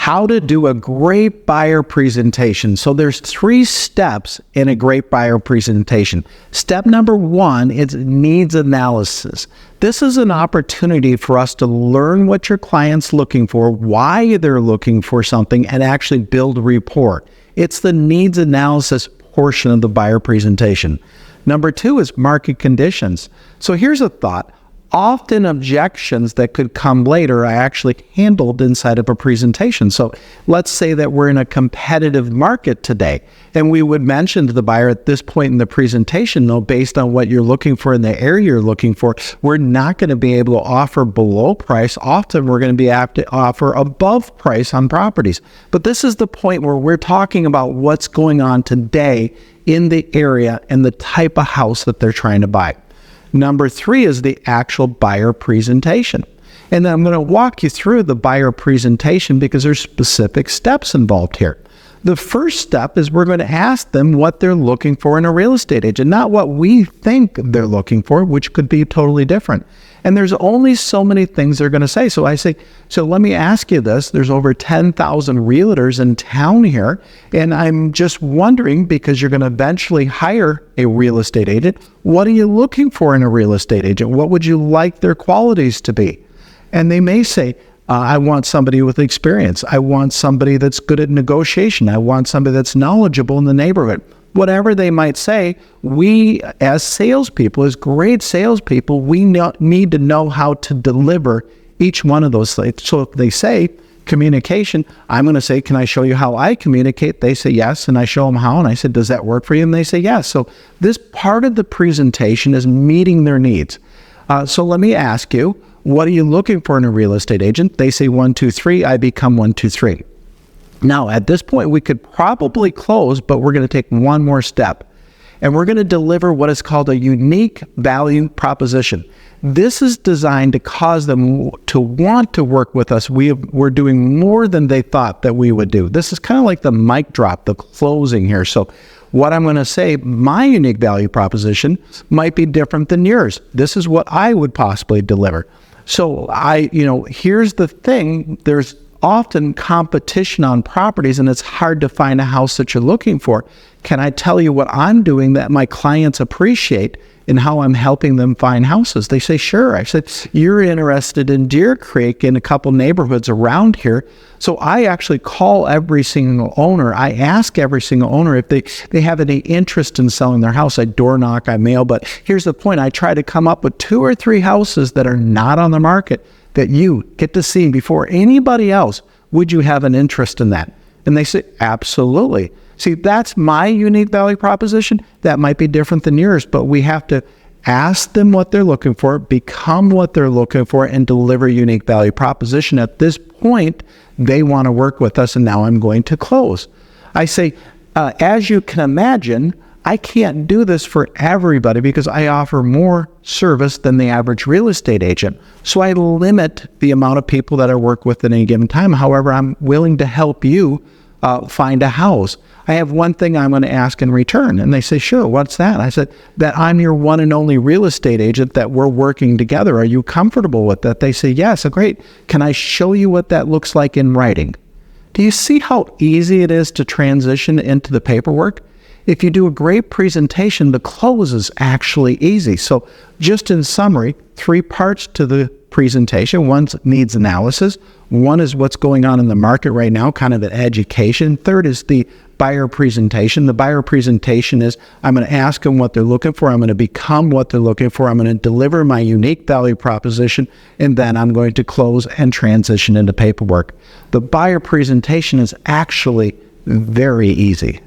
how to do a great buyer presentation. So there's 3 steps in a great buyer presentation. Step number 1 is needs analysis. This is an opportunity for us to learn what your client's looking for, why they're looking for something, and actually build rapport. It's the needs analysis portion of the buyer presentation. Number 2 is market conditions. So here's a thought. Often objections that could come later are actually handled inside of a presentation. So let's say that we're in a competitive market today, and we would mention to the buyer at this point in the presentation, though, based on what you're looking for in the area you're looking for, we're not going to be able to offer below price. Often we're going to be able to offer above price on properties. But this is the point where we're talking about what's going on today in the area and the type of house that they're trying to buy. Number 3 is the actual buyer presentation. And then I'm going to walk you through the buyer presentation because there's specific steps involved here. The first step is we're going to ask them what they're looking for in a real estate agent, not what we think they're looking for, which could be totally different. And there's only so many things they're going to say. So I say, so let me ask you this. There's over 10,000 realtors in town here. And I'm just wondering, because you're going to eventually hire a real estate agent, what are you looking for in a real estate agent? What would you like their qualities to be? And they may say, I want somebody with experience. I want somebody that's good at negotiation. I want somebody that's knowledgeable in the neighborhood. Whatever they might say, we as salespeople, as great salespeople, we need to know how to deliver each one of those things. So if they say communication, I'm going to say, can I show you how I communicate? They say yes, and I show them how, and I said, does that work for you? And they say yes. So this part of the presentation is meeting their needs. So let me ask you, what are you looking for in a real estate agent? They say 1, 2, 3, I become 1, 2, 3. Now, at this point, we could probably close, but we're going to take one more step. And we're going to deliver what is called a unique value proposition. This is designed to cause them to want to work with us. We're doing more than they thought that we would do. This is kind of like the mic drop, the closing here. So what I'm going to say, my unique value proposition might be different than yours. This is what I would possibly deliver. So here's the thing. There's often competition on properties, and it's hard to find a house that you're looking for. Can I tell you what I'm doing that my clients appreciate and how I'm helping them find houses? They say, sure. I said, you're interested in Deer Creek and a couple neighborhoods around here. So I actually call every single owner. I ask every single owner if they have any interest in selling their house. I door knock, I mail. But here's the point. I try to come up with 2 or 3 houses that are not on the market that you get to see before anybody else. Would you have an interest in that? And they say, absolutely. See, that's my unique value proposition. That might be different than yours, but we have to ask them what they're looking for, become what they're looking for, and deliver unique value proposition. At this point, they want to work with us, and now I'm going to close. I say, as you can imagine, I can't do this for everybody because I offer more service than the average real estate agent. So I limit the amount of people that I work with at any given time. However, I'm willing to help you find a house. I have one thing I'm going to ask in return. And they say, sure, what's that? I said, that I'm your one and only real estate agent, that we're working together. Are you comfortable with that? They say, yes. So great. Can I show you what that looks like in writing? Do you see how easy it is to transition into the paperwork? If you do a great presentation, the close is actually easy. So just in summary, 3 parts to the presentation. One's needs analysis. One is what's going on in the market right now, kind of an education. Third is the buyer presentation. The buyer presentation is I'm going to ask them what they're looking for. I'm going to become what they're looking for. I'm going to deliver my unique value proposition, and then I'm going to close and transition into paperwork. The buyer presentation is actually very easy.